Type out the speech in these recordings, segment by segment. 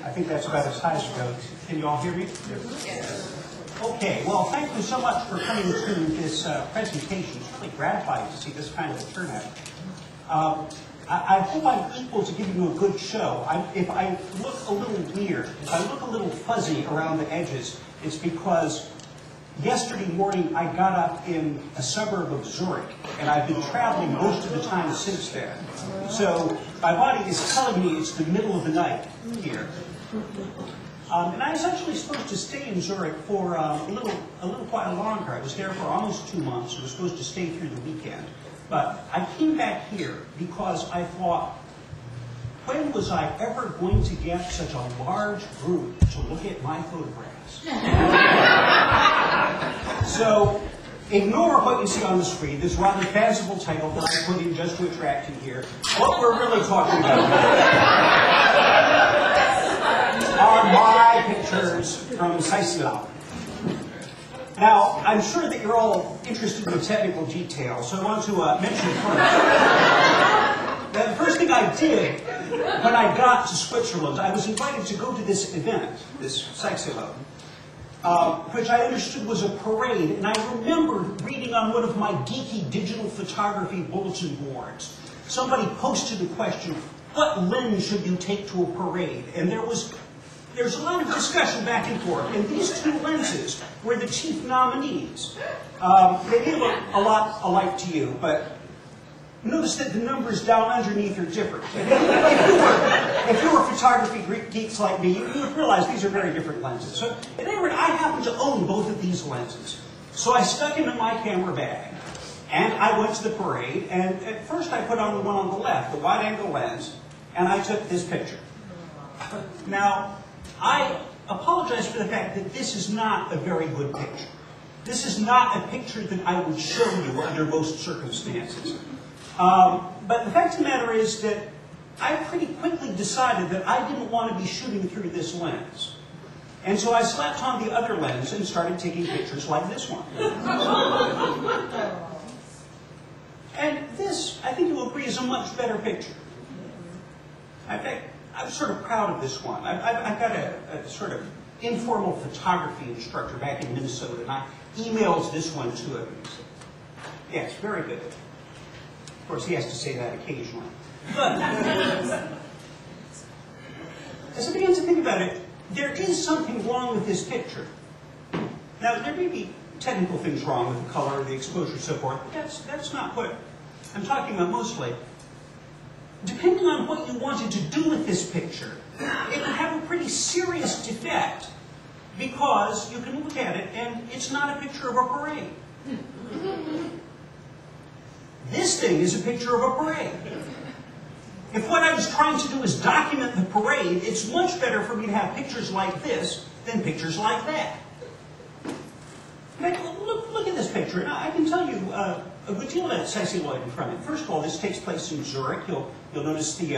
I think that's about as high as it goes. Can you all hear me? Yes. Okay, well, thank you so much for coming to this presentation. It's really gratifying to see this kind of a turnout. I hope I'm equal to giving you a good show. If I look a little weird, if I look a little fuzzy around the edges, it's because yesterday morning I got up in a suburb of Zurich, and I've been traveling most of the time since then. So my body is telling me it's the middle of the night here. And I was actually supposed to stay in Zurich for a little while longer. I was there for almost 2 months. I was supposed to stay through the weekend. But I came back here because I thought, when was I ever going to get such a large group to look at my photographs? So, ignore what you see on the screen, this rather fanciful title that I put in just to attract you here. What we're really talking about are my pictures from Citation. Now, I'm sure that you're all interested in the technical details, so I want to mention first. The first thing I did when I got to Switzerland, I was invited to go to this event, this Citation, which I understood was a parade, and I remembered reading on one of my geeky digital photography bulletin boards. Somebody posted the question, what lens should you take to a parade? And there's a lot of discussion back and forth, and these two lenses were the chief nominees. They may look a lot alike to you, but notice that the numbers down underneath are different. If you were photography geeks like me, you would realize these are very different lenses. So, at any rate, I happen to own both of these lenses. So I stuck them in my camera bag, and I went to the parade, and at first I put on the one on the left, the wide-angle lens, and I took this picture. Now, I apologize for the fact that this is not a very good picture. This is not a picture that I would show you under most circumstances. But the fact of the matter is that I pretty quickly decided that I didn't want to be shooting through this lens. And so I slapped on the other lens and started taking pictures like this one. And this, I think you'll agree, is a much better picture. I'm sort of proud of this one. I've got a sort of informal photography instructor back in Minnesota, and I emailed this one to him. Yes, very good. Of course, he has to say that occasionally. But as I began to think about it, there is something wrong with this picture. Now, there may be technical things wrong with the color, the exposure, and so forth, but that's not what I'm talking about mostly. Depending on what you wanted to do with this picture, it would have a pretty serious defect, because you can look at it and it's not a picture of a parade. This thing is a picture of a parade. If what I was trying to do is document the parade, it's much better for me to have pictures like this than pictures like that. Now, look at this picture. Now, I can tell you a good deal about Citation from it. First of all, this takes place in Zurich. You'll notice the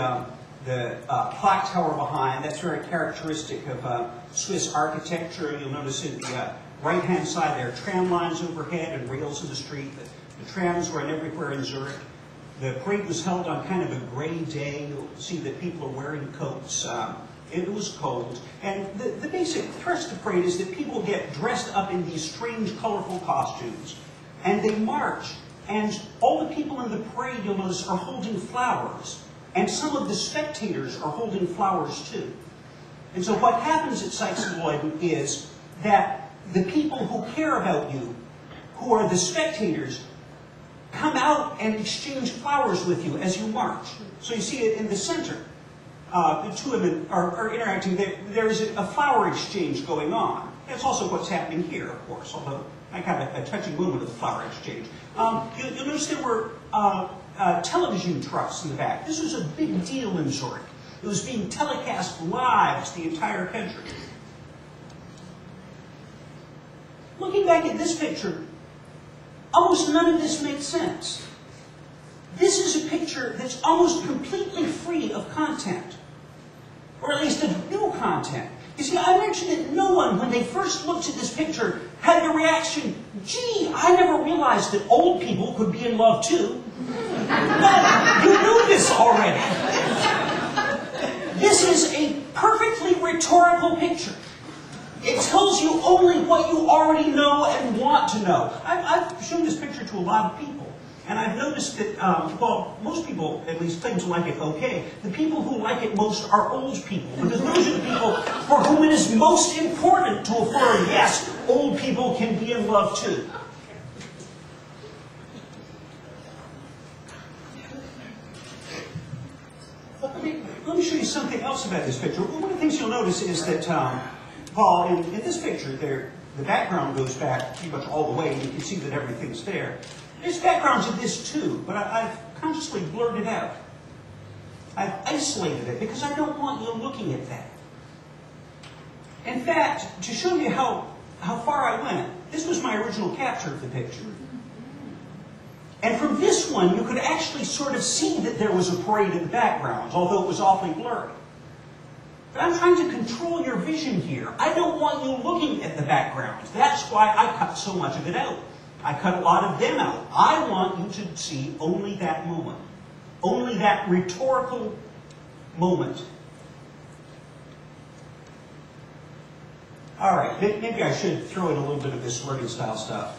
clock tower behind. That's very characteristic of Swiss architecture. You'll notice in the right-hand side there are tram lines overhead and rails in the street. The trams run everywhere in Zurich. The parade was held on kind of a gray day. You'll see that people are wearing coats. It was cold. And the basic thrust of the parade is that people get dressed up in these strange, colorful costumes. And they march. And all the people in the parade, you'll notice, are holding flowers. And some of the spectators are holding flowers too. And so what happens at Citation is that the people who care about you, who are the spectators, come out and exchange flowers with you as you march. So you see it in the center. The two women are interacting. There is a flower exchange going on. That's also what's happening here, of course, although I have a touching moment of the flower exchange. You'll notice there were television trucks in the back. This was a big deal in Zurich. It was being telecast live to the entire country. Looking back at this picture, almost none of this makes sense. This is a picture that's almost completely free of content, or at least of new content. You see, I mentioned that no one, when they first looked at this picture, had the reaction, gee, I never realized that old people could be in love too. But you knew this already. This is a perfectly rhetorical picture. It tells you only what you already know and want to know. I've shown this picture to a lot of people. And I've noticed that, well, most people at least claim to like it okay. The people who like it most are old people, because those are the people for whom it is most important to affirm, yes, old people can be in love too. Let me show you something else about this picture. One of the things you'll notice is that, Paul, in this picture, the background goes back pretty much all the way, and you can see that everything's there. There's backgrounds of this too, but I've consciously blurred it out. I've isolated it because I don't want you looking at that. In fact, to show you how far I went, this was my original capture of the picture. And from this one, you could actually sort of see that there was a parade in the background, although it was awfully blurry. But I'm trying to control your vision here. I don't want you looking at the background. That's why I cut so much of it out. I cut a lot of them out. I want you to see only that moment. Only that rhetorical moment. All right, maybe I should throw in a little bit of this learning style stuff.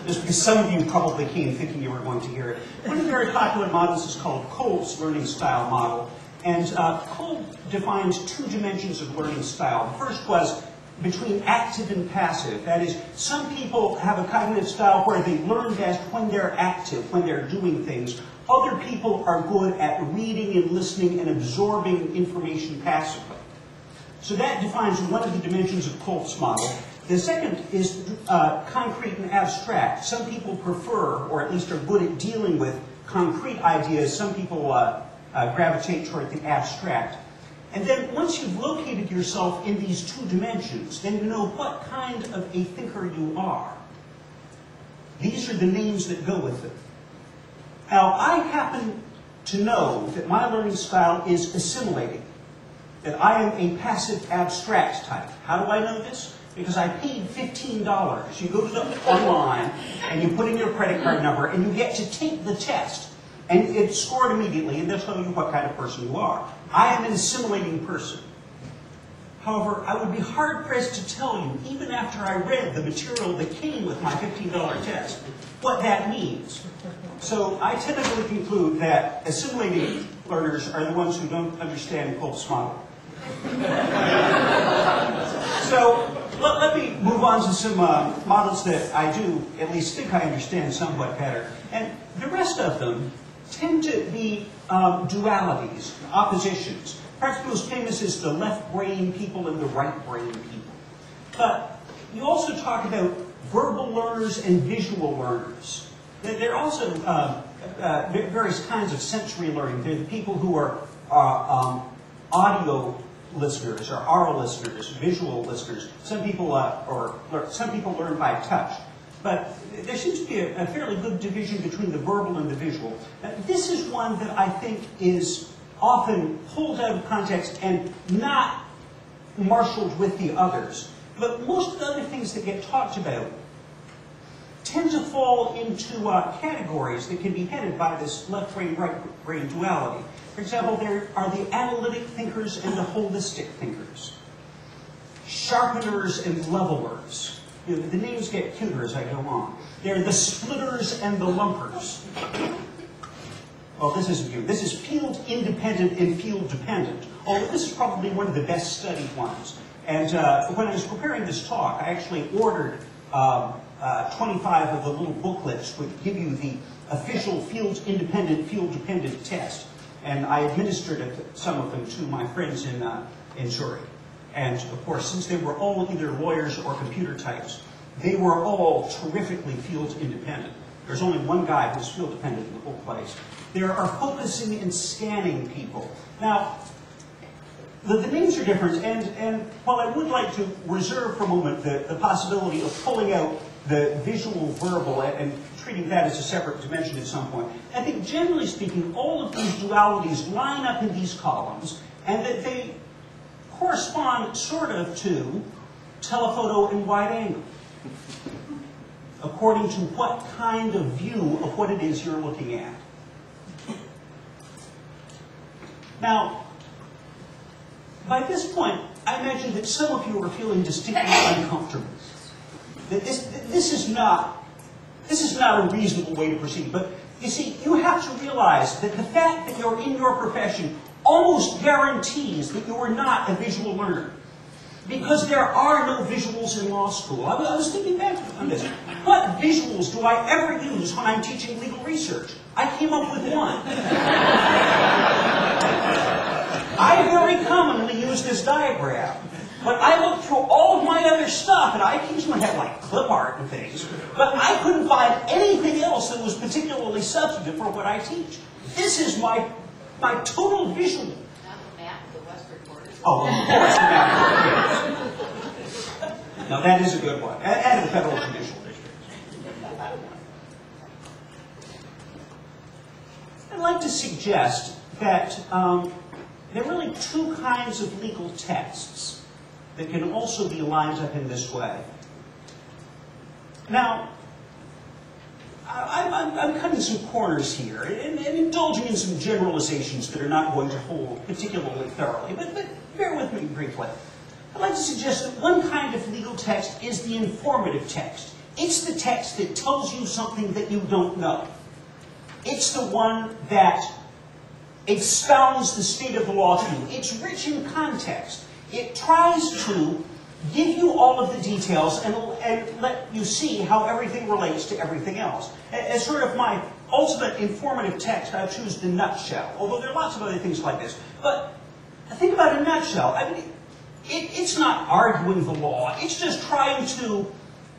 Just because some of you probably came thinking you were going to hear it. One of the very popular models is called Colts' learning style model. And Colt defines two dimensions of learning style. The first was between active and passive. That is, some people have a cognitive style where they learn best when they're active, when they're doing things. Other people are good at reading and listening and absorbing information passively. So that defines one of the dimensions of Colt's model. The second is concrete and abstract. Some people prefer, or at least are good at dealing with concrete ideas. Some people gravitate toward the abstract. And then once you've located yourself in these two dimensions, then you know what kind of a thinker you are. These are the names that go with it. Now, I happen to know that my learning style is assimilating, that I am a passive abstract type. How do I know this? Because I paid $15. You go to the online, and you put in your credit card number, and you get to take the test. And it's scored immediately, and they'll tell you what kind of person you are. I am an assimilating person. However, I would be hard-pressed to tell you, even after I read the material that came with my $15 test, what that means. So I tentatively conclude that assimilating learners are the ones who don't understand Colt's model. So let me move on to some models that I do at least think I understand somewhat better. And the rest of them tend to be dualities, oppositions. Perhaps most famous is the left brain people and the right brain people. But you also talk about verbal learners and visual learners. There are also various kinds of sensory learning. They're the people who are audio listeners, or oral listeners, visual listeners. Some people learn by touch. But there seems to be a fairly good division between the verbal and the visual. This is one that I think is often pulled out of context and not marshaled with the others. But most of the other things that get talked about tend to fall into categories that can be headed by this left brain, right brain duality. For example, there are the analytic thinkers and the holistic thinkers. Sharpeners and levelers. You know, the names get cuter as I go on. They're the splitters and the lumpers. Well, this isn't you. This is field independent and field dependent. Although this is probably one of the best studied ones. And when I was preparing this talk, I actually ordered 25 of the little booklets which give you the official field independent, field dependent test. And I administered some of them to my friends in Zurich. And of course, since they were all either lawyers or computer types, they were all terrifically field independent. There's only one guy who's field dependent in the whole place. There are focusing and scanning people. Now, the names are different, and while I would like to reserve for a moment the possibility of pulling out the visual verbal and treating that as a separate dimension at some point, I think generally speaking, all of these dualities line up in these columns, and that they correspond sort of to telephoto and wide angle. according to what kind of view of what it is you're looking at. Now, by this point, I imagine that some of you are feeling distinctly uncomfortable. That this is not a reasonable way to proceed. But you see, you have to realize that the fact that you're in your profession almost guarantees that you are not a visual learner. Because there are no visuals in law school. I was thinking back on this. What visuals do I ever use when I'm teaching legal research? I came up with one. I very commonly use this diagram. But I looked through all of my other stuff, and I occasionally had like clip art and things, but I couldn't find anything else that was particularly substantive for what I teach. This is my total visual. Not the map of the Western borders. Oh, of course, the map. Okay. Now that is a good one. And the federal judicial district. I'd like to suggest that there are really two kinds of legal texts that can also be lined up in this way. Now, I'm cutting some corners here and indulging in some generalizations that are not going to hold particularly thoroughly, but bear with me briefly. I'd like to suggest that one kind of legal text is the informative text. It's the text that tells you something that you don't know. It's the one that expounds the state of the law to you. It's rich in context. It tries to give you all of the details and let you see how everything relates to everything else. As sort of my ultimate informative text, I choose the nutshell, although there are lots of other things like this. But think about a nutshell. I mean, it's not arguing the law. It's just trying to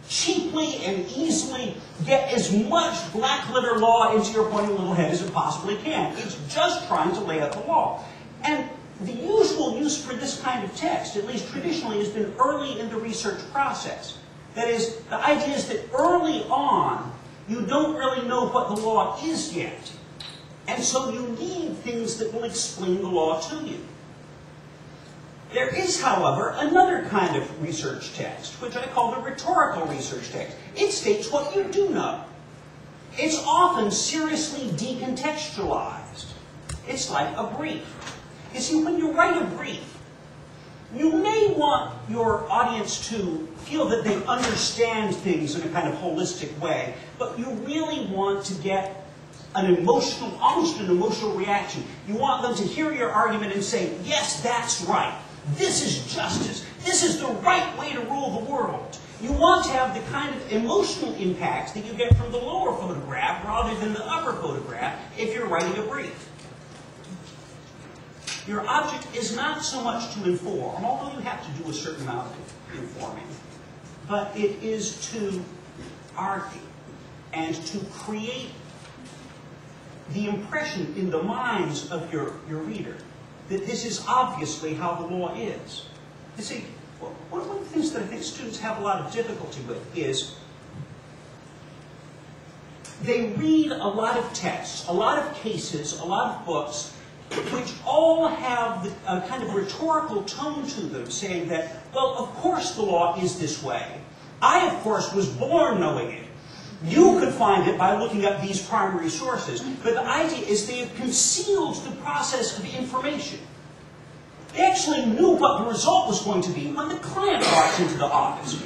cheaply and easily get as much black letter law into your pointy little head as it possibly can. It's just trying to lay out the law. And the usual use for this kind of text, at least traditionally, has been early in the research process. That is, the idea is that early on, you don't really know what the law is yet. And so you need things that will explain the law to you. There is, however, another kind of research text, which I call the rhetorical research text. It states what you do know. It's often seriously decontextualized. It's like a brief. You see, when you write a brief, you may want your audience to feel that they understand things in a kind of holistic way, but you really want to get an emotional, almost an emotional reaction. You want them to hear your argument and say, yes, that's right. This is justice. This is the right way to rule the world. You want to have the kind of emotional impacts that you get from the lower photograph rather than the upper photograph if you're writing a brief. Your object is not so much to inform, although you have to do a certain amount of informing, but it is to argue and to create the impression in the minds of your reader that this is obviously how the law is. You see, one of the things that I think students have a lot of difficulty with is they read a lot of texts, a lot of cases, a lot of books, which all have a kind of rhetorical tone to them, saying that, well, of course the law is this way. I, of course, was born knowing it. You could find it by looking up these primary sources. But the idea is they have concealed the process of information. They actually knew what the result was going to be when the client walks into the office.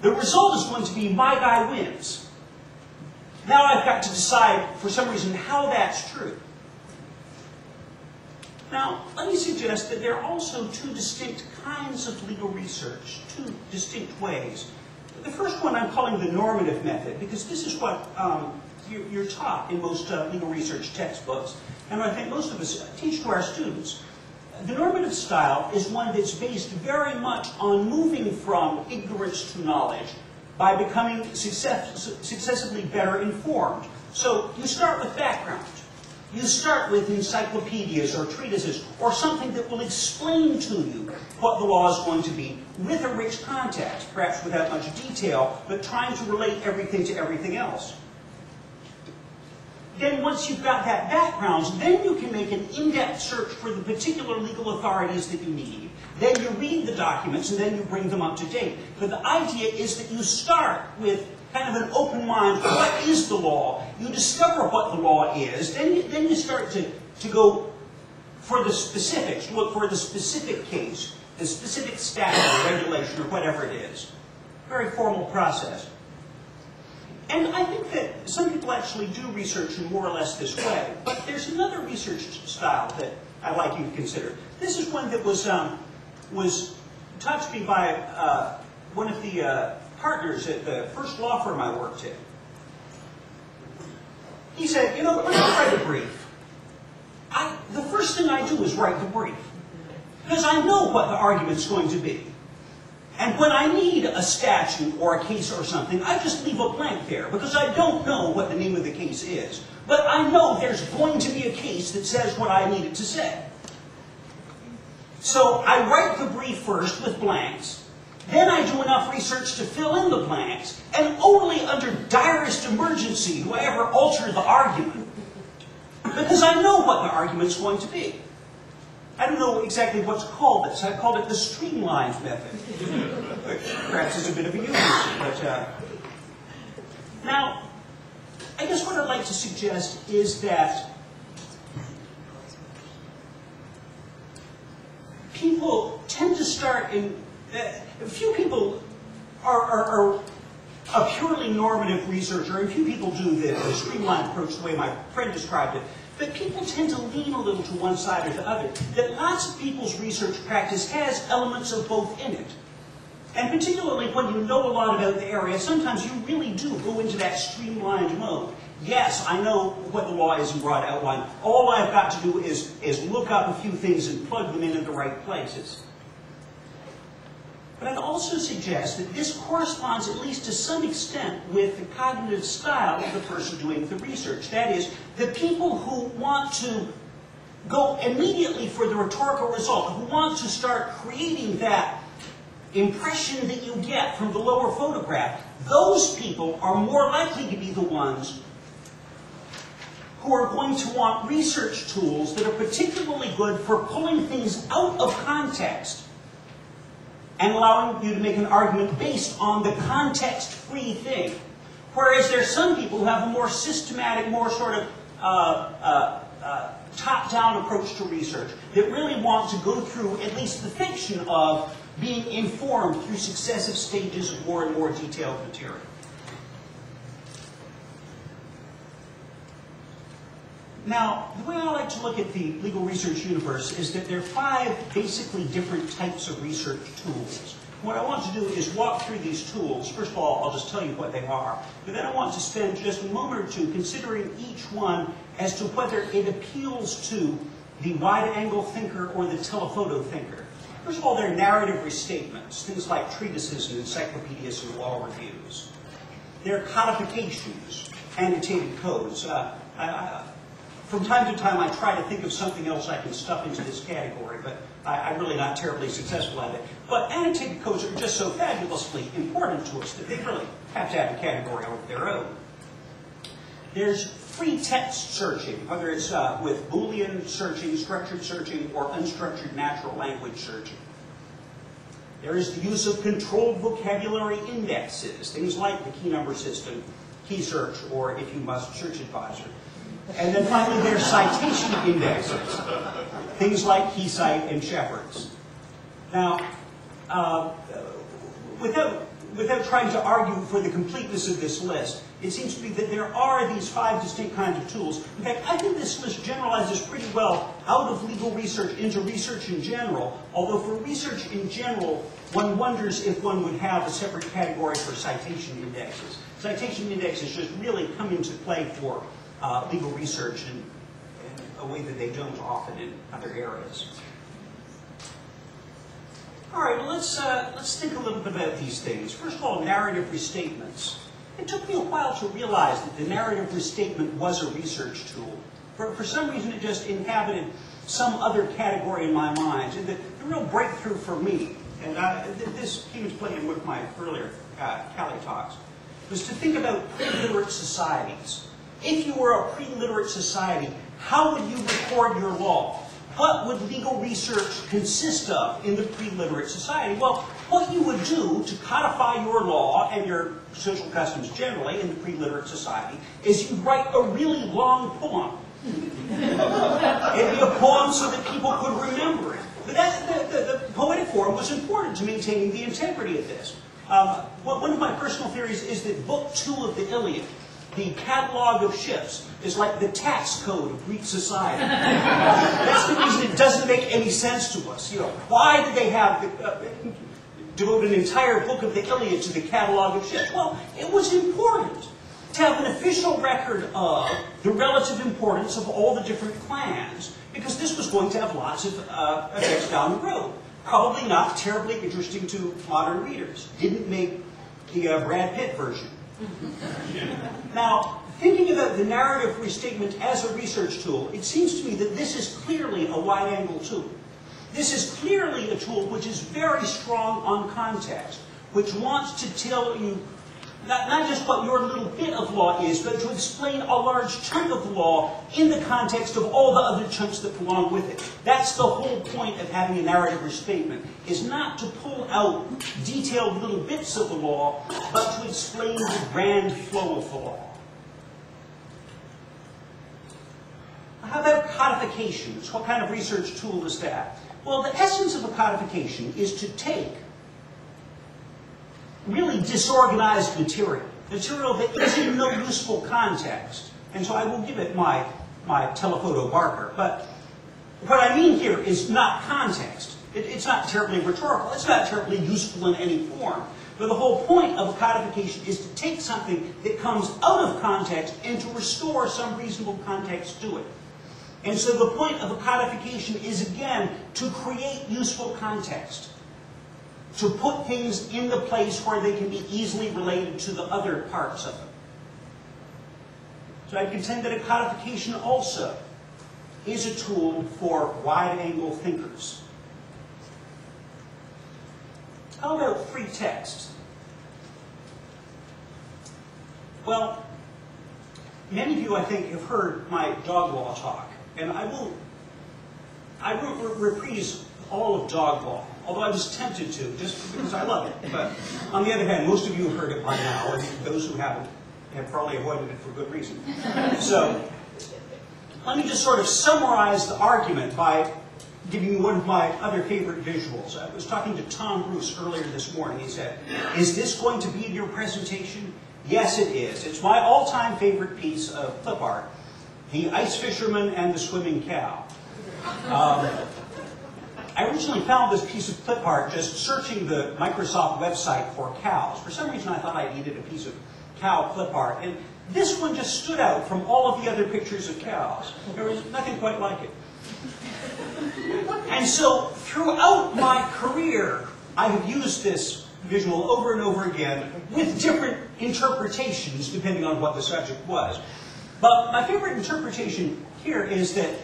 The result is going to be my guy wins. Now I've got to decide, for some reason, how that's true. Now, let me suggest that there are also two distinct kinds of legal research, two distinct ways. The first one I'm calling the normative method, because this is what you're taught in most legal research textbooks, and I think most of us teach to our students. The normative style is one that's based very much on moving from ignorance to knowledge by becoming successively better informed. So you start with background. You start with encyclopedias or treatises or something that will explain to you what the law is going to be with a rich context, perhaps without much detail, but trying to relate everything to everything else. Then once you've got that background, then you can make an in-depth search for the particular legal authorities that you need. Then you read the documents and then you bring them up to date. But the idea is that you start with kind of an open mind, what is the law? You discover what the law is, then you start to go for the specifics, look for the specific case, the specific statute, regulation, or whatever it is. Very formal process. And I think that some people actually do research in more or less this way. But there's another research style that I'd like you to consider. This is one that was taught to me by one of the partners at the first law firm I worked in. He said, you know, when I write a brief, the first thing I do is write the brief. Because I know what the argument's going to be. And when I need a statute or a case or something, I just leave a blank there, because I don't know what the name of the case is. But I know there's going to be a case that says what I need it to say. So I write the brief first with blanks, then I do enough research to fill in the blanks, and only under direst emergency do I ever alter the argument. Because I know what the argument's going to be. I don't know exactly what's called this. I called it the Streamlined Method. Which perhaps is a bit of a euphemism, but now, I guess what I'd like to suggest is that people tend to start in... few people are a purely normative researcher, and few people do the streamlined approach the way my friend described it. But people tend to lean a little to one side or the other. That lots of people's research practice has elements of both in it. And particularly when you know a lot about the area, sometimes you really do go into that streamlined mode. Yes, I know what the law is in broad outline. All I've got to do is look up a few things and plug them in the right places. But I'd also suggest that this corresponds, at least to some extent, with the cognitive style of the person doing the research. That is, the people who want to go immediately for the rhetorical result, who want to start creating that impression that you get from the lower photograph, those people are more likely to be the ones who are going to want research tools that are particularly good for pulling things out of context and allowing you to make an argument based on the context-free thing. Whereas there's some people who have a more systematic, more sort of top-down approach to research that really want to go through at least the fiction of being informed through successive stages of more and more detailed material. Now, the way I like to look at the legal research universe is that there are 5 basically different types of research tools. What I want to do is walk through these tools. First of all, I'll just tell you what they are. But then I want to spend just a moment or two considering each one as to whether it appeals to the wide-angle thinker or the telephoto thinker. First of all, they're narrative restatements, things like treatises and encyclopedias and law reviews. They're codifications, annotated codes. From time to time, I try to think of something else I can stuff into this category, but I'm really not terribly successful at it. But annotated codes are just so fabulously important to us that they really have to have a category of their own. There's free text searching, whether it's with Boolean searching, structured searching, or unstructured natural language searching. There is the use of controlled vocabulary indexes, things like the key number system, key search, or if you must, search advisor. And then finally, there's citation indexes, things like KeyCite and Shepard's. Now, without trying to argue for the completeness of this list, it seems to me that there are these 5 distinct kinds of tools. In fact, I think this list generalizes pretty well out of legal research into research in general, although for research in general, one wonders if one would have a separate category for citation indexes. Citation indexes just really come into play for legal research in a way that they don't often in other areas. All right, well, let's think a little bit about these things. First of all, narrative restatements. It took me a while to realize that the narrative restatement was a research tool. For some reason, it just inhabited some other category in my mind. And the real breakthrough for me, and this came into play in one of my earlier CALI talks, was to think about pre-literate societies. If you were a pre-literate society, how would you record your law? What would legal research consist of in the pre-literate society? Well, what you would do to codify your law and your social customs generally in the pre-literate society is you'd write a really long poem. It'd be a poem so that people could remember it. But the poetic form was important to maintaining the integrity of this. One of my personal theories is that Book 2 of the Iliad, the catalog of ships, is like the tax code of Greek society. That's the reason it doesn't make any sense to us. You know, why did they have devote an entire book of the Iliad to the catalog of ships? Well, it was important to have an official record of the relative importance of all the different clans, because this was going to have lots of effects down the road. Probably not terribly interesting to modern readers. Didn't make the Brad Pitt version. Now, thinking about the narrative restatement as a research tool, it seems to me that this is clearly a wide-angle tool. This is clearly a tool which is very strong on context, which wants to tell you not just what your little bit of law is, but to explain a large chunk of the law in the context of all the other chunks that belong with it. That's the whole point of having a narrative restatement, is not to pull out detailed little bits of the law, but to explain the grand flow of the law. How about codifications? What kind of research tool is that? Well, the essence of a codification is to take really disorganized material that is in no useful context. And so I will give it my telephoto marker. But what I mean here is not context. It's not terribly rhetorical. It's not terribly useful in any form. But the whole point of a codification is to take something that comes out of context and to restore some reasonable context to it. And so the point of a codification is, again, to create useful context. To put things in the place where they can be easily related to the other parts of it. So I contend that a codification also is a tool for wide-angle thinkers. How about free text? Well, many of you, I think, have heard my dog law talk. And I won't reprise all of dog law, although I was tempted to, just because I love it. But on the other hand, most of you have heard it by now, and those who haven't have probably avoided it for good reason. So let me just sort of summarize the argument by giving you one of my other favorite visuals. I was talking to Tom Bruce earlier this morning. He said, "Is this going to be in your presentation?" Yes, it is. It's my all-time favorite piece of clip art, the ice fisherman and the swimming cow. I originally found this piece of clip art just searching the Microsoft website for cows. For some reason, I thought I needed a piece of cow clip art. And this one just stood out from all of the other pictures of cows. There was nothing quite like it. And so, throughout my career, I have used this visual over and over again with different interpretations depending on what the subject was. But my favorite interpretation here is that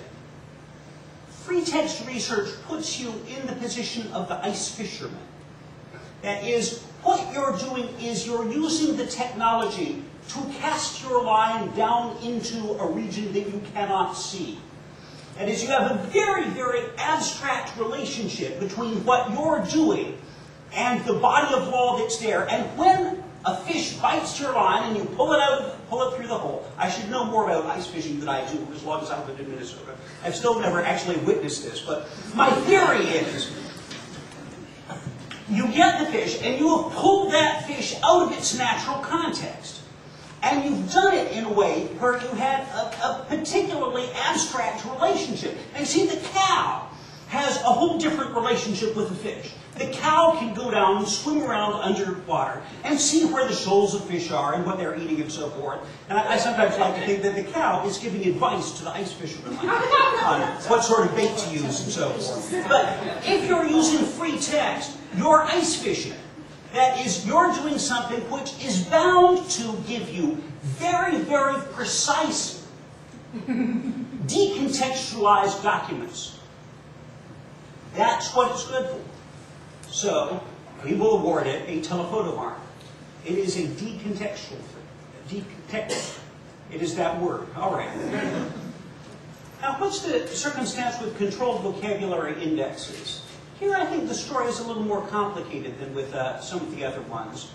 free text research puts you in the position of the ice fisherman. That is, what you're doing is you're using the technology to cast your line down into a region that you cannot see. That is, you have a very, very abstract relationship between what you're doing and the body of law that's there. And when a fish bites your line and you pull it out, pull it through the hole. I should know more about ice fishing than I do as long as I've lived in Minnesota. I've still never actually witnessed this, but my theory is you get the fish and you have pulled that fish out of its natural context. And you've done it in a way where you had a particularly abstract relationship. And see, the cow has a whole different relationship with the fish. The cow can go down and swim around underwater and see where the shoals of fish are and what they're eating and so forth. And I sometimes like to think that the cow is giving advice to the ice fisherman on what sort of bait to use and so forth. But if you're using free text, you're ice fishing. That is, you're doing something which is bound to give you very, very precise, decontextualized documents. That's what it's good for. So, we will award it a telephoto mark. It is a decontextual thing. Decontext. It is that word. All right. Now, what's the circumstance with controlled vocabulary indexes? Here I think the story is a little more complicated than with some of the other ones.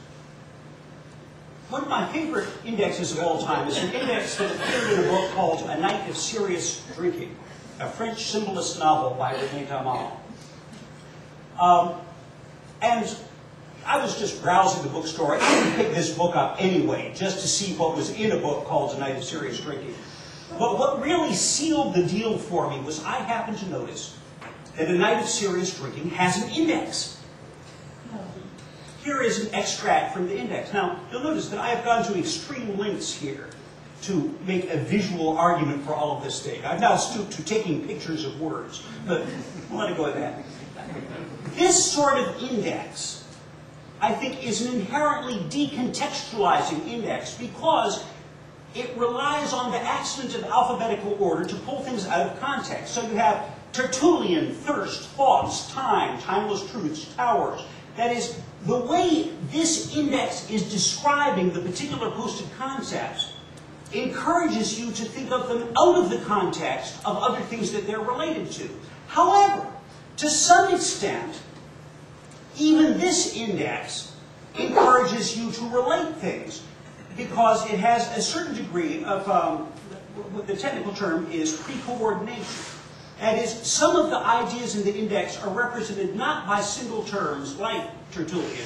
One of my favorite indexes of all time is an index that appeared in a book called A Night of Serious Drinking, a French symbolist novel by Dabney. And I was just browsing the bookstore. I picked this book up anyway, just to see what was in a book called A Night of Serious Drinking. But what really sealed the deal for me was I happened to notice that A Night of Serious Drinking has an index. Here is an extract from the index. Now, you'll notice that I have gone to extreme lengths here to make a visual argument for all of this thing. I've now stooped to taking pictures of words, but we'll let it go at that. This sort of index, I think, is an inherently decontextualizing index because it relies on the accident of alphabetical order to pull things out of context. So you have Tertullian, thirst, thoughts, time, timeless truths, towers. That is, the way this index is describing the particular posted concepts encourages you to think of them out of the context of other things that they're related to. However, to some extent, even this index encourages you to relate things because it has a certain degree of what the technical term is pre-coordination. That is, some of the ideas in the index are represented not by single terms like Tertullian,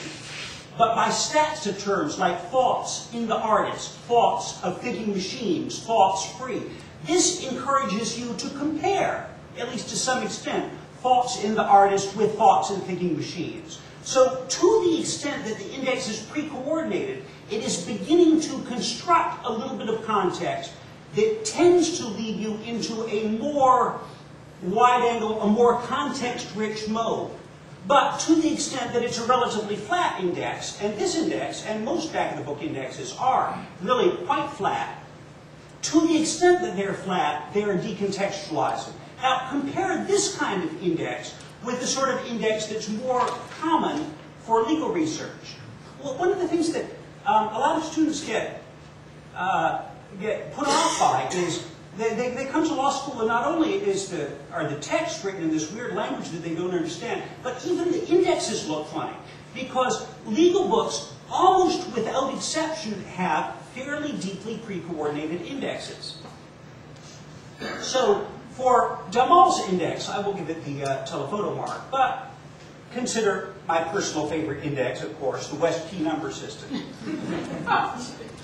but by stacks of terms like thoughts in the artist, thoughts of thinking machines, thoughts free. This encourages you to compare, at least to some extent, thoughts in the artist with thoughts in thinking machines. So to the extent that the index is pre-coordinated, it is beginning to construct a little bit of context that tends to lead you into a more wide-angle, a more context-rich mode. But to the extent that it's a relatively flat index, and this index, and most back-of-the-book indexes are really quite flat, to the extent that they're flat, they're decontextualizing. Now, compare this kind of index with the sort of index that's more common for legal research. Well, one of the things that a lot of students get put off by is they come to law school and not only are the texts written in this weird language that they don't understand, but even the indexes look funny. Because legal books, almost without exception, have fairly deeply pre-coordinated indexes. So, for Dabney's index, I will give it the telephoto mark, but consider my personal favorite index, of course, the West key number system.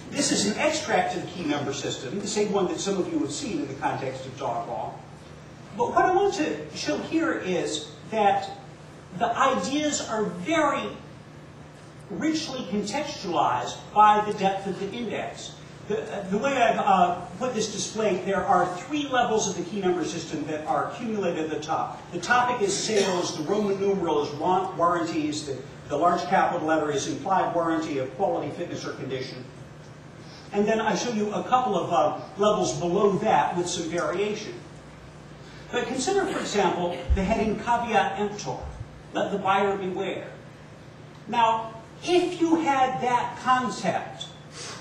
This is an extract of the key number system, the same one that some of you have seen in the context of dog law. But what I want to show here is that the ideas are very richly contextualized by the depth of the index. The way I've put this display, there are 3 levels of the key number system that are accumulated at the top. The topic is sales, the Roman numeral is warranties, the large capital letter is implied warranty of quality, fitness, or condition. And then I show you a couple of levels below that with some variation. But consider, for example, the heading caveat emptor, let the buyer beware. Now, if you had that concept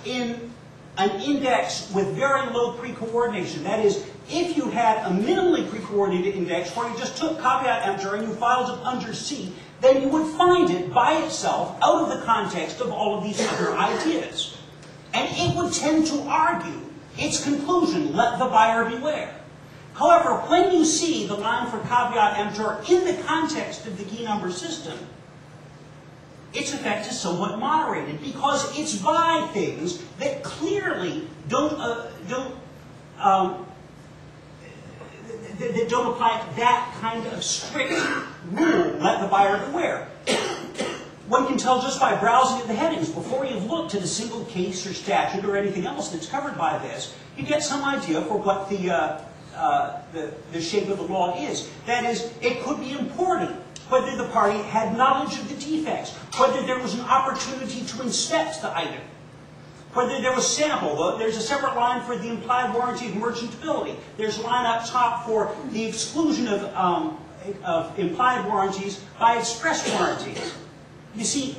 in an index with very low pre-coordination, that is, if you had a minimally pre-coordinated index where you just took caveat emptor and you filed it under C, then you would find it by itself out of the context of all of these other ideas. And it would tend to argue its conclusion, let the buyer beware. However, when you see the line for caveat emptor in the context of the key number system, its effect is somewhat moderated because it's by things that clearly don't apply that kind of strict rule, let the buyer beware. One can tell just by browsing at the headings, before you've looked at a single case or statute or anything else that's covered by this, you get some idea for what the shape of the law is. That is, it could be important whether the party had knowledge of the defects, whether there was an opportunity to inspect the item, whether there was sample. There's a separate line for the implied warranty of merchantability. There's a line up top for the exclusion of implied warranties by express warranties. You see,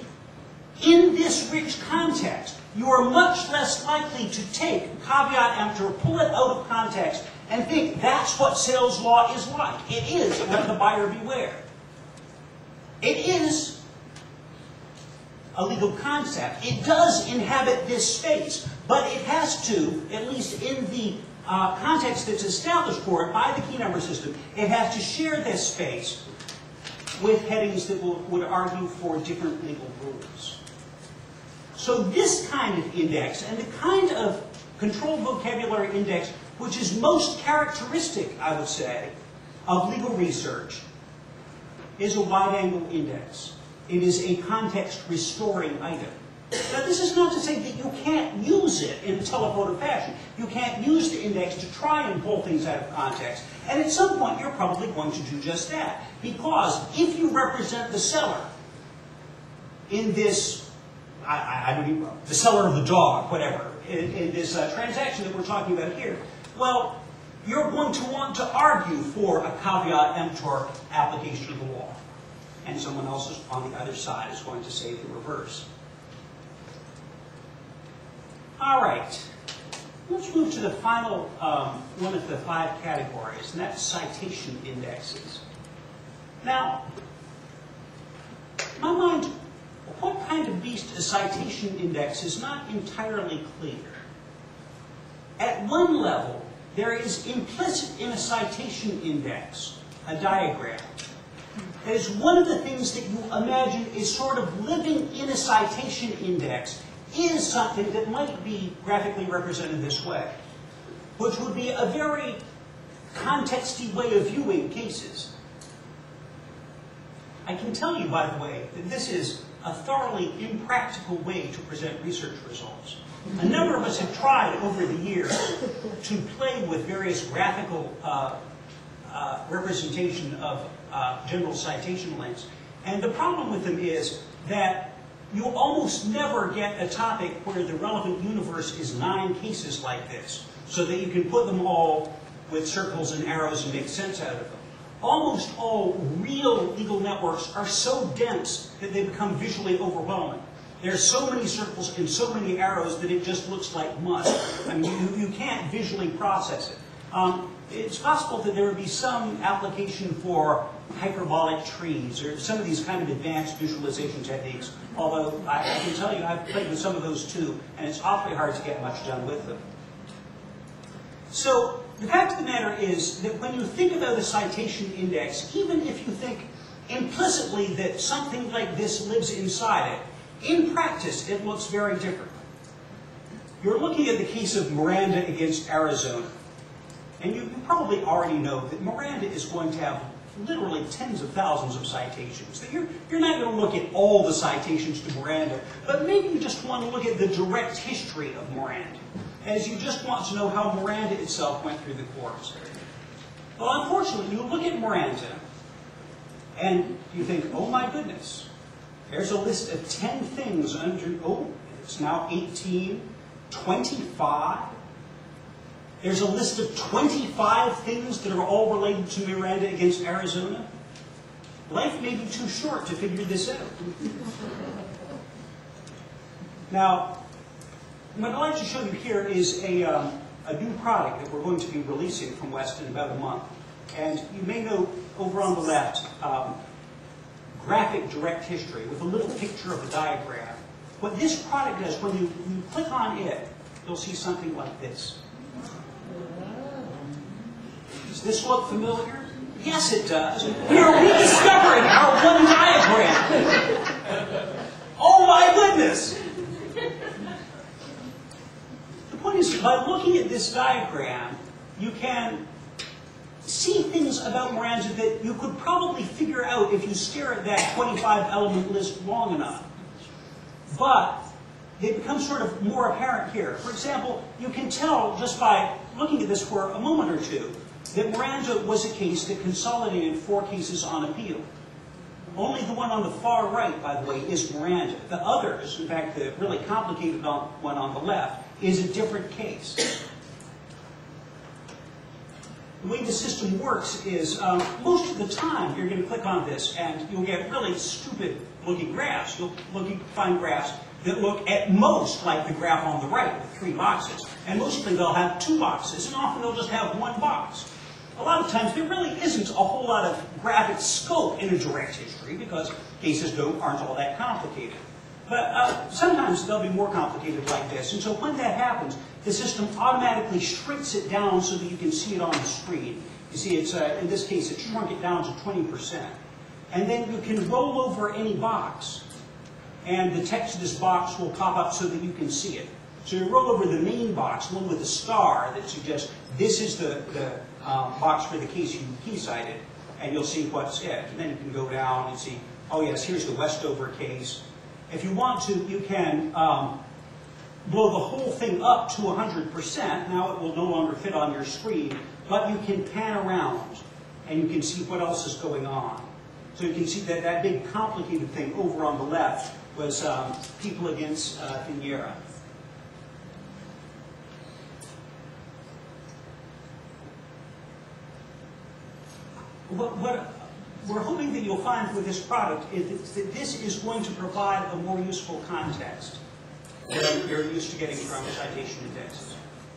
in this rich context, you are much less likely to take caveat emptor, pull it out of context, and think that's what sales law is like. It is, let the buyer beware. It is a legal concept. It does inhabit this space, but it has to, at least in the context that's established for it by the key number system, it has to share this space with headings that would argue for different legal rules. So this kind of index, and the kind of controlled vocabulary index which is most characteristic, I would say, of legal research, is a wide-angle index. It is a context-restoring item. Now, this is not to say that you can't use it in a telephoto fashion. You can't use the index to try and pull things out of context. And at some point, you're probably going to do just that. Because if you represent the seller in this, I don't even know, the seller of the dog, whatever, in this transaction that we're talking about here, well, you're going to want to argue for a caveat emptor application of the law. And someone else on the other side is going to say the reverse. All right. Let's move to the final one of the 5 categories, and that's citation indexes. Now, in my mind, what kind of beast a citation index is not entirely clear. At one level, there is implicit in a citation index a diagram. That is one of the things that you imagine is sort of living in a citation index is something that might be graphically represented this way, which would be a very contexty way of viewing cases. I can tell you, by the way, that this is a thoroughly impractical way to present research results. A number of us have tried over the years to play with various graphical representation of general citation links. And the problem with them is that you almost never get a topic where the relevant universe is 9 cases like this, so that you can put them all with circles and arrows and make sense out of them. Almost all real legal networks are so dense that they become visually overwhelming. There are so many circles and so many arrows that it just looks like mush. I mean, you can't visually process it. It's possible that there would be some application for hyperbolic trees or some of these kind of advanced visualization techniques, although I can tell you I've played with some of those too, and it's awfully hard to get much done with them. So the fact of the matter is that when you think about a citation index, even if you think implicitly that something like this lives inside it, in practice it looks very different. You're looking at the case of Miranda against Arizona. And you probably already know that Miranda is going to have literally tens of thousands of citations. That you're not going to look at all the citations to Miranda, but maybe you just want to look at the direct history of Miranda, as you just want to know how Miranda itself went through the courts. Well, unfortunately, you look at Miranda, and you think, oh my goodness, there's a list of 10 things under, oh, it's now 18, 25. There's a list of 25 things that are all related to Miranda against Arizona. Life may be too short to figure this out. Now, what I'd like to show you here is a new product that we're going to be releasing from West in about a month. And you may note over on the left, graphic direct history with a little picture of a diagram. What this product does, when you click on it, you'll see something like this. Does this look familiar? Yes, it does. We are rediscovering our one diagram. Oh my goodness! The point is, by looking at this diagram, you can see things about Miranda that you could probably figure out if you stare at that 25-element list long enough. But they become sort of more apparent here. For example, you can tell just by looking at this for a moment or two that Miranda was a case that consolidated 4 cases on appeal. Only the one on the far right, by the way, is Miranda. The others, in fact, the really complicated one on the left, is a different case. The way the system works is most of the time you're going to click on this and you'll get really stupid looking graphs. You'll find graphs that look at most like the graph on the right with 3 boxes. And mostly they'll have 2 boxes, and often they'll just have 1 box. a lot of times there really isn't a whole lot of graphic scope in a direct history because cases aren't all that complicated. But sometimes they'll be more complicated like this. And so when that happens, the system automatically shrinks it down so that you can see it on the screen. You see, it's in this case, it shrunk it down to 20%. And then you can roll over any box, and the text of this box will pop up so that you can see it. So you roll over the main box, one with a star that suggests this is the box for the case you key cited, and you'll see what's it. And then you can go down and see, oh yes, here's the Westover case. If you want to, you can blow the whole thing up to 100%. Now it will no longer fit on your screen, but you can pan around, and you can see what else is going on. So you can see that that big complicated thing over on the left was people against Viniera. What we're hoping that you'll find with this product is that this is going to provide a more useful context than you're used to getting from citation indexes.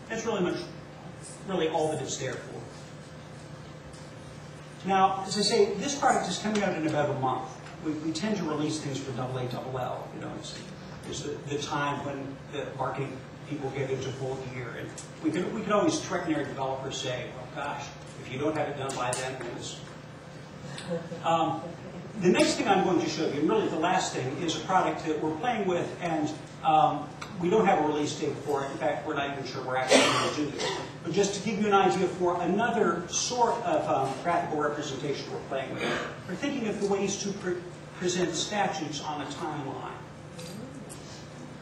That's really all that it's there for. Now, as I say, this product is coming out in about a month. We tend to release things for AA, LL. You know, it's the time when the marketing people get into full gear, and we could always threaten our developers, say, "Oh gosh, if you don't have it done by then, it's." The next thing I'm going to show you, and really the last thing, is a product that we're playing with, and we don't have a release date for it. In fact, we're not even sure we're actually going to do this. But just to give you an idea for another sort of graphical representation we're playing with, we're thinking of the ways to present statutes on a timeline.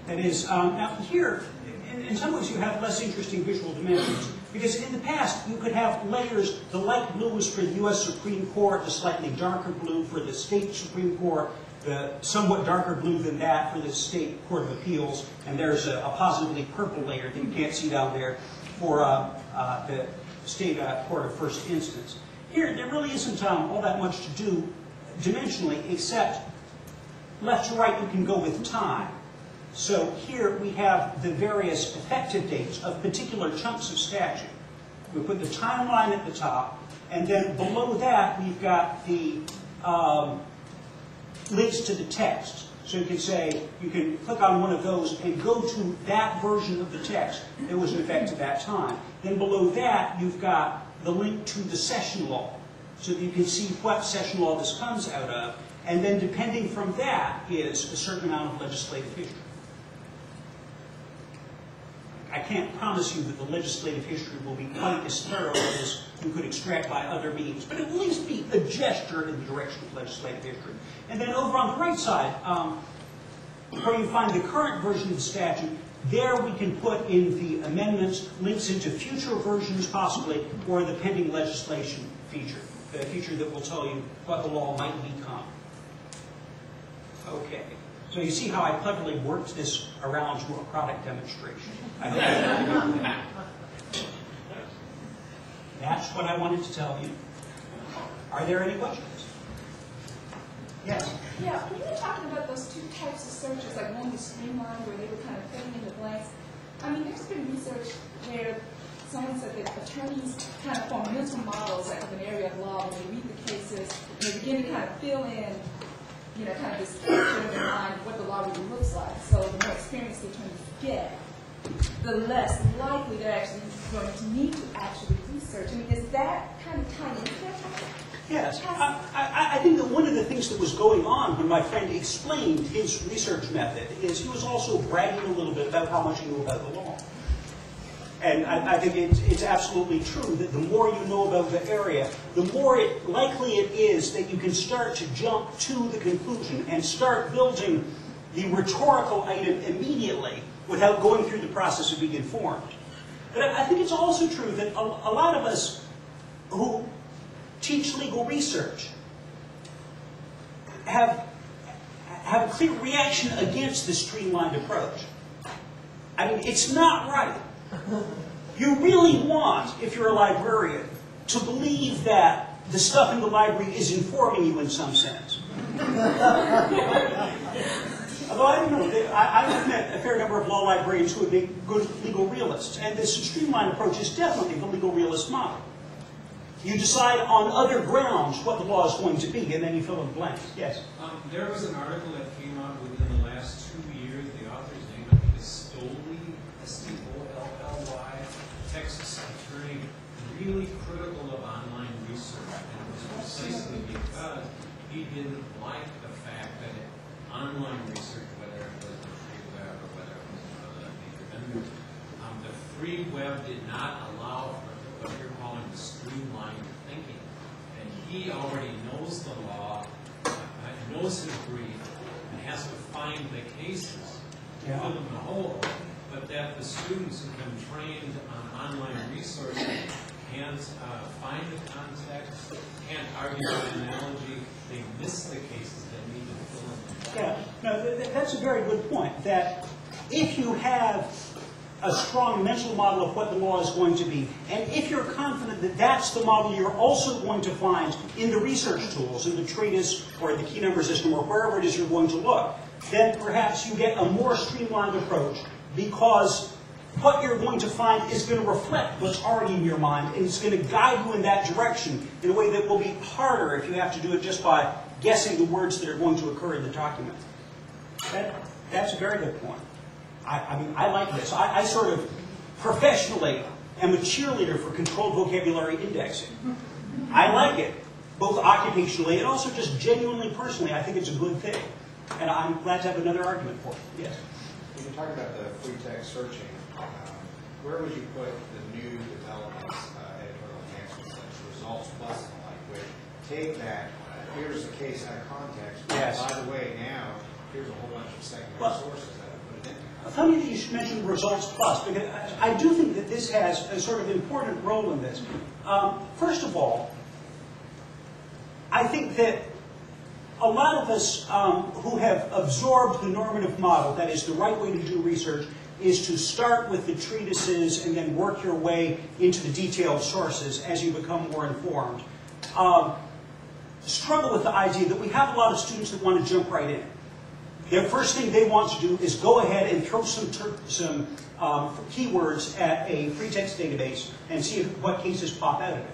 That is, now here, in some ways you have less interesting visual dimensions, because in the past you could have layers. The light blue is for the U.S. Supreme Court, the slightly darker blue for the state Supreme Court, the somewhat darker blue than that for the state Court of Appeals, and there's a positively purple layer that you can't see down there for the state Court of First Instance. Here, there really isn't all that much to do dimensionally, except left to right you can go with time. So here we have the various effective dates of particular chunks of statute. We put the timeline at the top, and then below that we've got the links to the text. So you can say, you can click on one of those and go to that version of the text that was in effect at that time. Then below that you've got the link to the session law, so that you can see what session law this comes out of, and then depending from that is a certain amount of legislative history. I can't promise you that the legislative history will be quite as thorough as you could extract by other means, but at least be a gesture in the direction of legislative history. And then over on the right side, where you find the current version of the statute, there we can put in the amendments, links into future versions possibly, or the pending legislation feature, the feature that will tell you what the law might become. Okay. So you see how I cleverly worked this around to a product demonstration. I hope that. That's what I wanted to tell you. Are there any questions? Yes? Yeah, when you were talking about those two types of searches, like one was streamlined, where they were kind of filling in the blanks, I mean, there's been research where someone said that attorneys kind of form mental models like of an area of law when they read the cases, and they begin to kind of fill in, you know, kind of this picture in their mind of what the law really looks like. So the more experience the attorneys get, the less likely they're actually going to need to actually research. I mean, is that kind of tied into that? Yes. I think that one of the things that was going on when my friend explained his research method is he was also bragging a little bit about how much he knew about the law. And I think it's absolutely true that the more you know about the area, the more likely it is that you can start to jump to the conclusion and start building the rhetorical item immediately without going through the process of being informed. But I think it's also true that a lot of us who teach legal research have a clear reaction against the streamlined approach. I mean, it's not right. You really want, if you're a librarian, to believe that the stuff in the library is informing you in some sense. Although I don't know, I've met a fair number of law librarians who would be good legal realists, and this streamlined approach is definitely the legal realist model. You decide on other grounds what the law is going to be, and then you fill in the blanks. Yes? There was an article that came out within the last 2 years. The author's name, I think, is Stoley, S-T-O-L-L-Y, Texas attorney, really critical of online research. And it was precisely because he didn't like the fact that online research, whether it was the free web or whether it was the major vendors, the free web did not allow for what you're calling the streamlined thinking. And he already knows the law, knows his brief, and has to find the cases, fill them in the hole. But that the students who've been trained on online resources can't find the context, can't argue an analogy, they miss the cases that need to fill in. Yeah, no, that's a very good point, that if you have a strong mental model of what the law is going to be, and if you're confident that that's the model you're also going to find in the research tools, in the treatise, or the key number system, or wherever it is you're going to look, then perhaps you get a more streamlined approach, because what you're going to find is going to reflect what's already in your mind, and it's going to guide you in that direction in a way that will be harder if you have to do it just by guessing the words that are going to occur in the document. That's a very good point. I mean, I like this. I sort of professionally am a cheerleader for controlled vocabulary indexing. I like it, both occupationally and also just genuinely personally. I think it's a good thing. And I'm glad to have another argument for it. Yes? When you talk about the free text searching, where would you put the new developments, editorial enhancements, like results plus and the like, which take that, here's the case out of context, but yes. By the way, now, here's a whole bunch of secondary sources that have put it in. Funny that you should mention results plus, because I do think that this has a sort of important role in this. First of all, I think that a lot of us who have absorbed the normative model, that is the right way to do research, is to start with the treatises and then work your way into the detailed sources as you become more informed. Struggle with the idea that we have a lot of students that want to jump right in. The first thing they want to do is go ahead and throw some keywords at a free text database and see what cases pop out of it.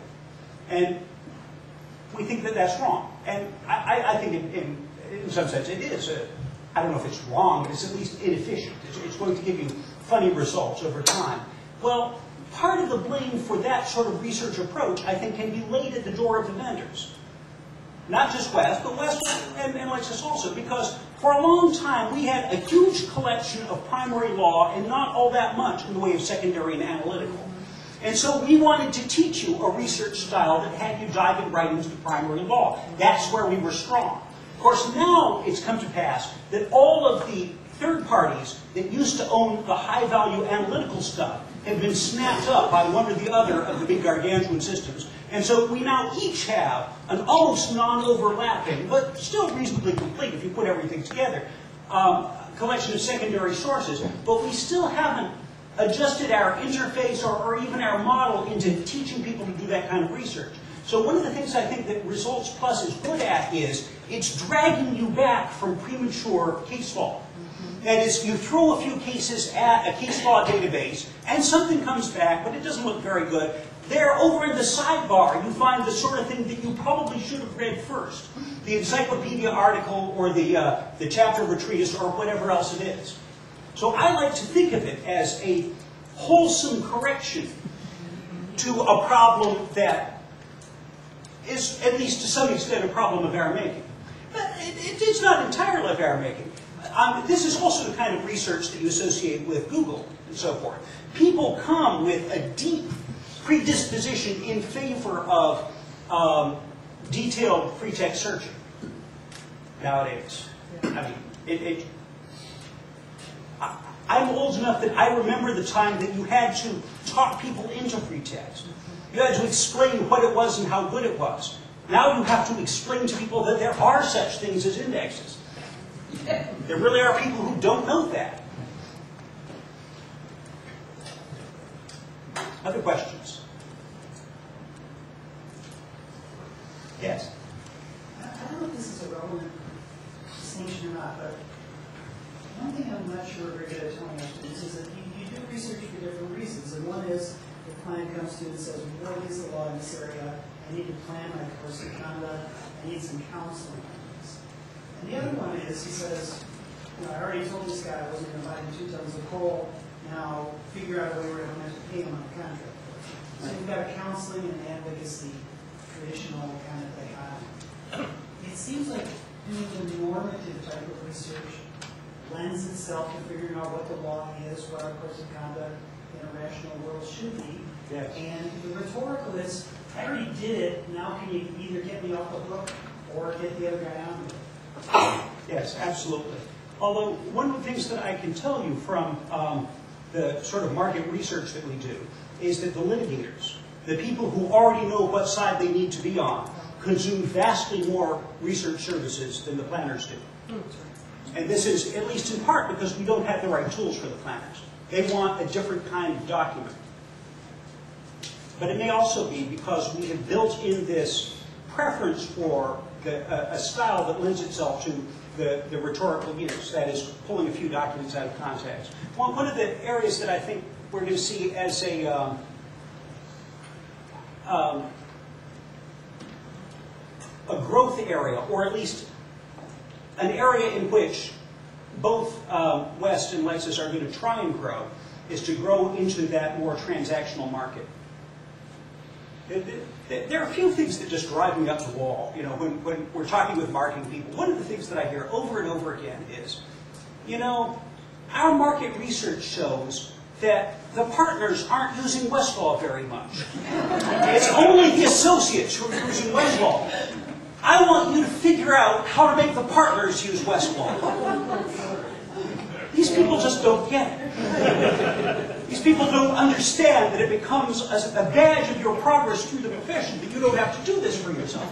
And we think that that's wrong. And I think in some sense it is. I don't know if it's wrong, but it's at least inefficient. It's going to give you funny results over time. Well, part of the blame for that sort of research approach, I think, can be laid at the door of the vendors. Not just West, but West and Lexis also, because for a long time we had a huge collection of primary law and not all that much in the way of secondary and analytical. And so we wanted to teach you a research style that had you diving right into the primary law. That's where we were strong. Of course, now it's come to pass that all of the third parties that used to own the high-value analytical stuff have been snapped up by one or the other of the big gargantuan systems. And so we now each have an almost non-overlapping, but still reasonably complete if you put everything together, collection of secondary sources. But we still haven't adjusted our interface or even our model into teaching people to do that kind of research. So one of the things I think that Results Plus is good at is it's dragging you back from premature case law. That is, you throw a few cases at a case law database, and something comes back, but it doesn't look very good. There, over in the sidebar, you find the sort of thing that you probably should have read first. The encyclopedia article, or the chapter of a treatise, or whatever else it is. So I like to think of it as a wholesome correction to a problem that is, at least to some extent, a problem of our making. But it's not entirely of our making. This is also the kind of research that you associate with Google and so forth. People come with a deep predisposition in favor of detailed free text searching nowadays. I mean, I'm old enough that I remember the time that you had to talk people into free text. You had to explain what it was and how good it was. Now you have to explain to people that there are such things as indexes. There really are people who don't know that. Other questions? Yes? I don't know if this is a relevant distinction or not, but one thing I'm not sure we're good at telling our students is that you do research for different reasons. And one is the client comes to you and says, what is the law in this area? I need to plan my course of conduct. I need some counseling on this. And the other one is, he says, I already told this guy I wasn't going to buy him 2 tons of coal. Now figure out a way where I don't have to pay him on a contract. So you've got a counseling and advocacy, traditional kind of thing. It seems like doing the normative type of research lends itself to figuring out what the law is, what our course of conduct in a rational world should be. Yes. And the rhetorical is, I already did it, now can you either get me off the hook or get the other guy on me? Yes, absolutely. Although one of the things that I can tell you from the sort of market research that we do is that the litigators, the people who already know what side they need to be on, consume vastly more research services than the planners do. And this is at least in part because we don't have the right tools for the planners. They want a different kind of document. But it may also be because we have built in this preference for a style that lends itself to the rhetorical use, that is, pulling a few documents out of context. One of the areas that I think we're going to see as a growth area, or at least an area in which both West and Lexis are going to try and grow, is to grow into that more transactional market. There are a few things that just drive me up the wall. When we're talking with marketing people, one of the things that I hear over and over again is, our market research shows that the partners aren't using Westlaw very much. It's only the associates who are using Westlaw. I want you to figure out how to make the partners use Westlaw. These people just don't get it. These people don't understand that it becomes a badge of your progress through the profession that you don't have to do this for yourself.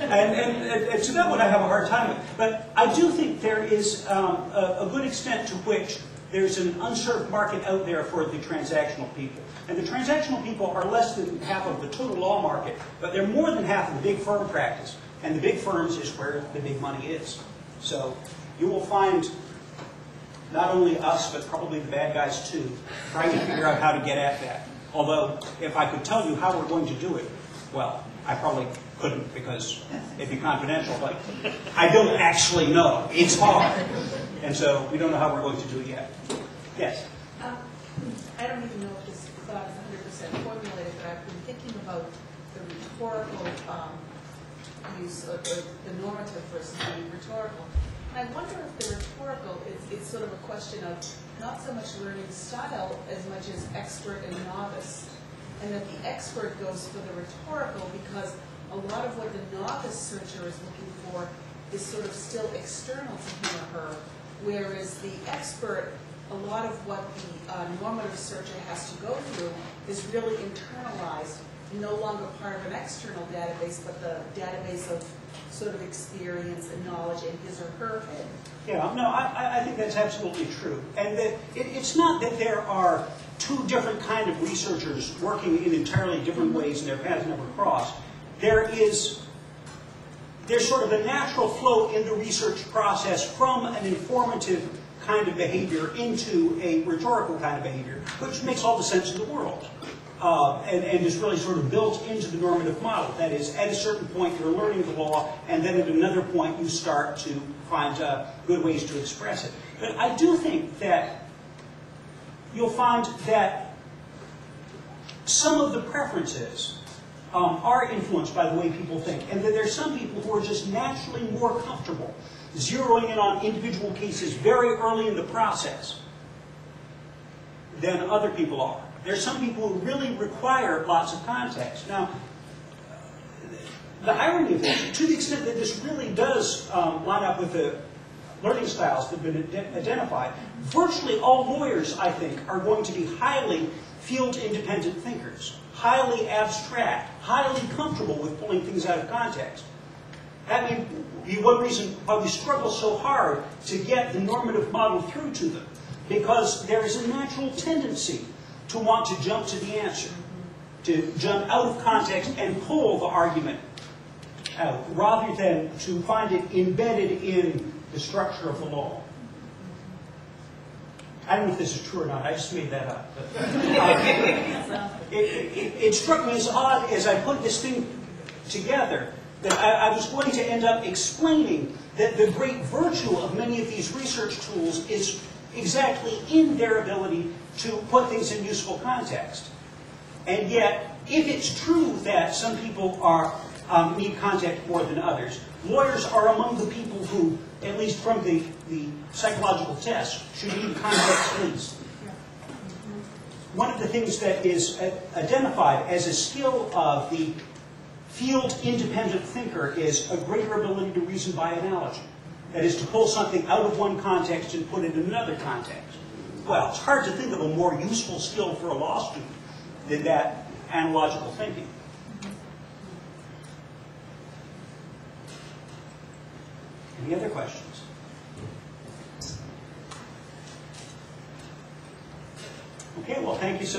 And to that one I have a hard time with. But I do think there is a good extent to which there's an unserved market out there for the transactional people. And the transactional people are less than half of the total law market, but they're more than half of the big firm practice. And the big firms is where the big money is. So you will find not only us, but probably the bad guys too, trying to figure out how to get at that. Although, if I could tell you how we're going to do it, well, I probably couldn't because it'd be confidential, but I don't actually know. It's hard. And so we don't know how we're going to do it yet. Yes? I don't even know if this thought is 100% formulated, but I've been thinking about the rhetorical use of the normative versus the rhetorical. I wonder if the rhetorical is sort of a question of not so much learning style as much as expert and novice. And that the expert goes for the rhetorical because a lot of what the novice searcher is looking for is sort of still external to him or her, whereas the expert, a lot of what the normative searcher has to go through is really internalized, no longer part of an external database, but the database of sort of experience and knowledge in his or her head. Yeah, no, I think that's absolutely true. And that it's not that there are two different kind of researchers working in entirely different ways and their paths never cross. There's sort of a natural flow in the research process from an informative kind of behavior into a rhetorical kind of behavior, which makes all the sense in the world. And is really sort of built into the normative model. That is, at a certain point you're learning the law, and then at another point you start to find good ways to express it. But I do think that you'll find that some of the preferences are influenced by the way people think, and that there's some people who are just naturally more comfortable zeroing in on individual cases very early in the process than other people are. There's some people who really require lots of context. Now, the irony of this, to the extent that this really does line up with the learning styles that have been identified, virtually all lawyers, I think, are going to be highly field-independent thinkers, highly abstract, highly comfortable with pulling things out of context. That may be one reason why we struggle so hard to get the normative model through to them, because there is a natural tendency to want to jump to the answer, to jump out of context and pull the argument out, rather than to find it embedded in the structure of the law. I don't know if this is true or not. I just made that up. But, it struck me as odd as I put this thing together that I was going to end up explaining that the great virtue of many of these research tools is exactly in their ability to put things in useful context. And yet, if it's true that some people need context more than others, lawyers are among the people who, at least from the psychological test, should need context least. One of the things that is identified as a skill of the field-independent thinker is a greater ability to reason by analogy. That is, to pull something out of one context and put it in another context. Well, it's hard to think of a more useful skill for a law student than that analogical thinking. Any other questions? Okay, well, thank you so much.